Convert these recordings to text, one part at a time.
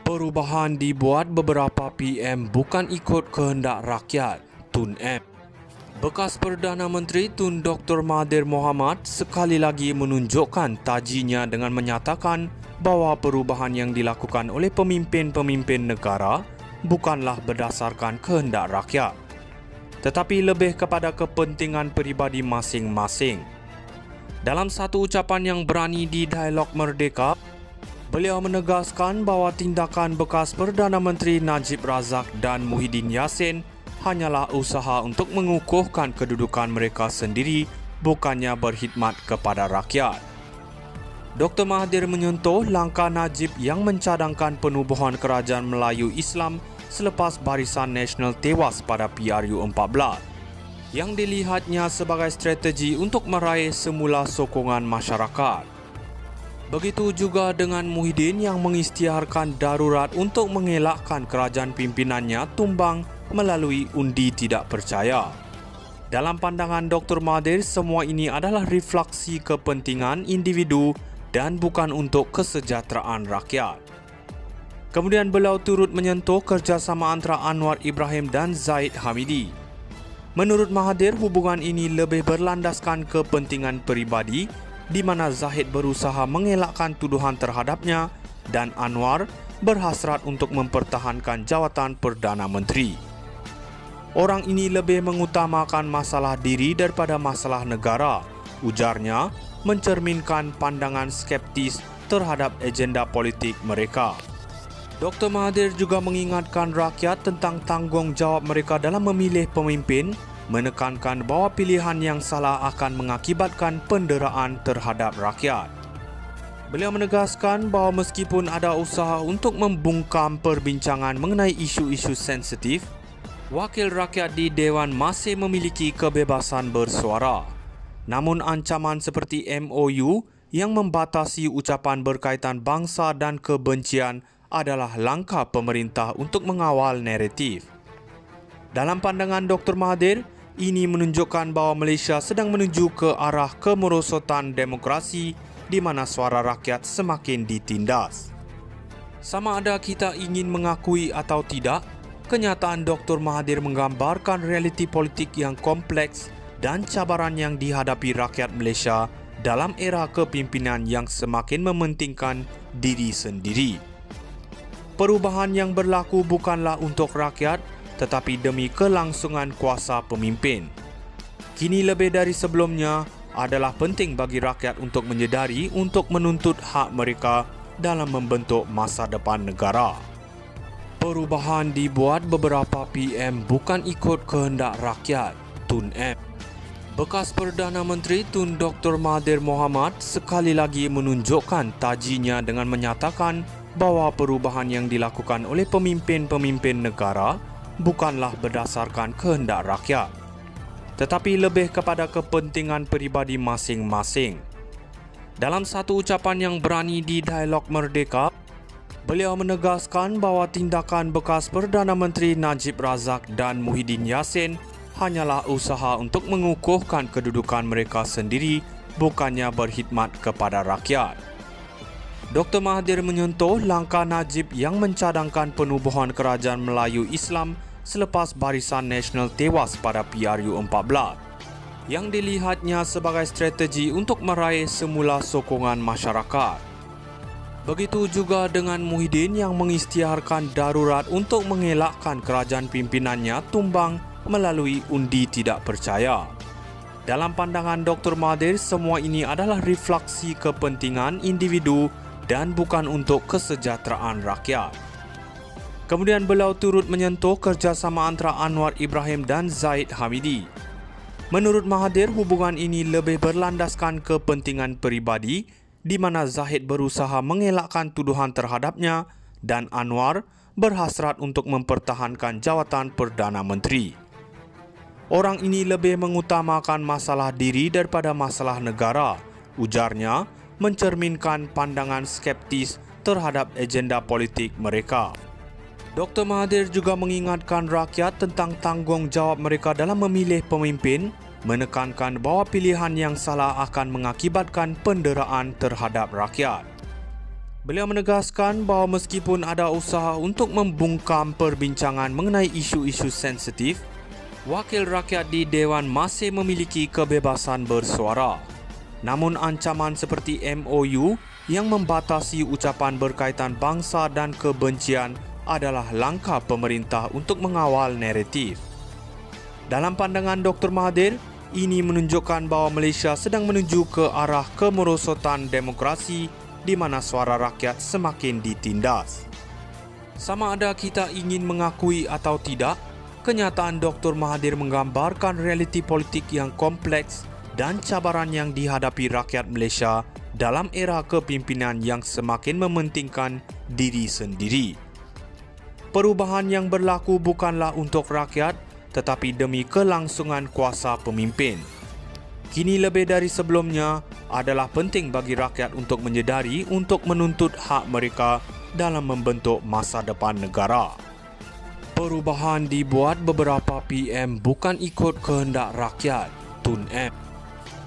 Perubahan dibuat beberapa PM bukan ikut kehendak rakyat, Tun M. Bekas Perdana Menteri Tun Dr. Mahathir Mohamad sekali lagi menunjukkan tajinya dengan menyatakan bahawa perubahan yang dilakukan oleh pemimpin-pemimpin negara bukanlah berdasarkan kehendak rakyat, tetapi lebih kepada kepentingan peribadi masing-masing. Dalam satu ucapan yang berani di Dialog Merdeka, beliau menegaskan bahawa tindakan bekas Perdana Menteri Najib Razak dan Muhyiddin Yassin hanyalah usaha untuk mengukuhkan kedudukan mereka sendiri, bukannya berkhidmat kepada rakyat. Dr. Mahathir menyentuh langkah Najib yang mencadangkan penubuhan kerajaan Melayu Islam selepas Barisan Nasional tewas pada PRU 14, yang dilihatnya sebagai strategi untuk meraih semula sokongan masyarakat. Begitu juga dengan Muhyiddin yang mengisytiharkan darurat untuk mengelakkan kerajaan pimpinannya tumbang melalui undi tidak percaya. Dalam pandangan Dr. Mahathir, semua ini adalah refleksi kepentingan individu dan bukan untuk kesejahteraan rakyat. Kemudian beliau turut menyentuh kerjasama antara Anwar Ibrahim dan Zahid Hamidi. Menurut Mahathir, hubungan ini lebih berlandaskan kepentingan peribadi, di mana Zahid berusaha mengelakkan tuduhan terhadapnya dan Anwar berhasrat untuk mempertahankan jawatan Perdana Menteri. Orang ini lebih mengutamakan masalah diri daripada masalah negara, ujarnya, mencerminkan pandangan skeptis terhadap agenda politik mereka. Dr. Mahathir juga mengingatkan rakyat tentang tanggungjawab mereka dalam memilih pemimpin, menekankan bahawa pilihan yang salah akan mengakibatkan penderaan terhadap rakyat. Beliau menegaskan bahawa meskipun ada usaha untuk membungkam perbincangan mengenai isu-isu sensitif, wakil rakyat di Dewan masih memiliki kebebasan bersuara. Namun ancaman seperti MOU yang membatasi ucapan berkaitan bangsa dan kebencian adalah langkah pemerintah untuk mengawal naratif. Dalam pandangan Dr. Mahathir, ini menunjukkan bahawa Malaysia sedang menuju ke arah kemerosotan demokrasi di mana suara rakyat semakin ditindas. Sama ada kita ingin mengakui atau tidak, kenyataan Dr. Mahathir menggambarkan realiti politik yang kompleks dan cabaran yang dihadapi rakyat Malaysia dalam era kepimpinan yang semakin mementingkan diri sendiri. Perubahan yang berlaku bukanlah untuk rakyat, tetapi demi kelangsungan kuasa pemimpin. Kini lebih dari sebelumnya adalah penting bagi rakyat untuk menyedari untuk menuntut hak mereka dalam membentuk masa depan negara. Perubahan dibuat beberapa PM bukan ikut kehendak rakyat, Tun M. Bekas Perdana Menteri Tun Dr. Mahathir Mohamad sekali lagi menunjukkan tajinya dengan menyatakan bahawa perubahan yang dilakukan oleh pemimpin-pemimpin negara bukanlah berdasarkan kehendak rakyat, tetapi lebih kepada kepentingan peribadi masing-masing. Dalam satu ucapan yang berani di Dialog Merdeka, beliau menegaskan bahawa tindakan bekas Perdana Menteri Najib Razak dan Muhyiddin Yassin hanyalah usaha untuk mengukuhkan kedudukan mereka sendiri, bukannya berkhidmat kepada rakyat. Dr. Mahathir menyentuh langkah Najib yang mencadangkan penubuhan kerajaan Melayu Islam selepas Barisan Nasional tewas pada PRU 14, yang dilihatnya sebagai strategi untuk meraih semula sokongan masyarakat. Begitu juga dengan Muhyiddin yang mengisytiharkan darurat untuk mengelakkan kerajaan pimpinannya tumbang melalui undi tidak percaya. Dalam pandangan Dr. Mahathir, semua ini adalah refleksi kepentingan individu dan bukan untuk kesejahteraan rakyat. Kemudian beliau turut menyentuh kerjasama antara Anwar Ibrahim dan Zahid Hamidi. Menurut Mahathir, hubungan ini lebih berlandaskan kepentingan peribadi, di mana Zahid berusaha mengelakkan tuduhan terhadapnya dan Anwar berhasrat untuk mempertahankan jawatan Perdana Menteri. Orang ini lebih mengutamakan masalah diri daripada masalah negara, ujarnya, mencerminkan pandangan skeptis terhadap agenda politik mereka. Dr. Mahathir juga mengingatkan rakyat tentang tanggungjawab mereka dalam memilih pemimpin, menekankan bahawa pilihan yang salah akan mengakibatkan penderaan terhadap rakyat. Beliau menegaskan bahawa meskipun ada usaha untuk membungkam perbincangan mengenai isu-isu sensitif, wakil rakyat di Dewan masih memiliki kebebasan bersuara. Namun ancaman seperti MOU yang membatasi ucapan berkaitan bangsa dan kebencian adalah langkah pemerintah untuk mengawal naratif. Dalam pandangan Dr. Mahathir, ini menunjukkan bahawa Malaysia sedang menuju ke arah kemerosotan demokrasi di mana suara rakyat semakin ditindas. Sama ada kita ingin mengakui atau tidak, kenyataan Dr. Mahathir menggambarkan realiti politik yang kompleks dan cabaran yang dihadapi rakyat Malaysia dalam era kepimpinan yang semakin mementingkan diri sendiri. Perubahan yang berlaku bukanlah untuk rakyat, tetapi demi kelangsungan kuasa pemimpin. Kini lebih dari sebelumnya adalah penting bagi rakyat untuk menyedari untuk menuntut hak mereka dalam membentuk masa depan negara. Perubahan dibuat beberapa PM bukan ikut kehendak rakyat, Tun M.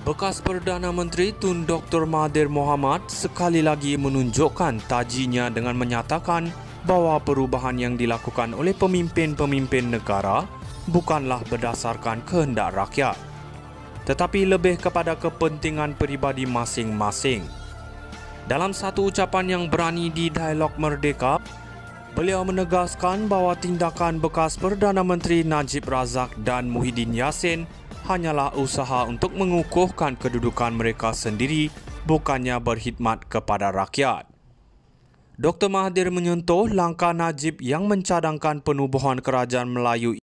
Bekas Perdana Menteri Tun Dr. Mahathir Mohamad sekali lagi menunjukkan tajinya dengan menyatakan bahawa perubahan yang dilakukan oleh pemimpin-pemimpin negara bukanlah berdasarkan kehendak rakyat, tetapi lebih kepada kepentingan peribadi masing-masing. Dalam satu ucapan yang berani di Dialog Merdeka, beliau menegaskan bahawa tindakan bekas Perdana Menteri Najib Razak dan Muhyiddin Yassin hanyalah usaha untuk mengukuhkan kedudukan mereka sendiri, bukannya berkhidmat kepada rakyat. Dr. Mahathir menyentuh langkah Najib yang mencadangkan penubuhan kerajaan Melayu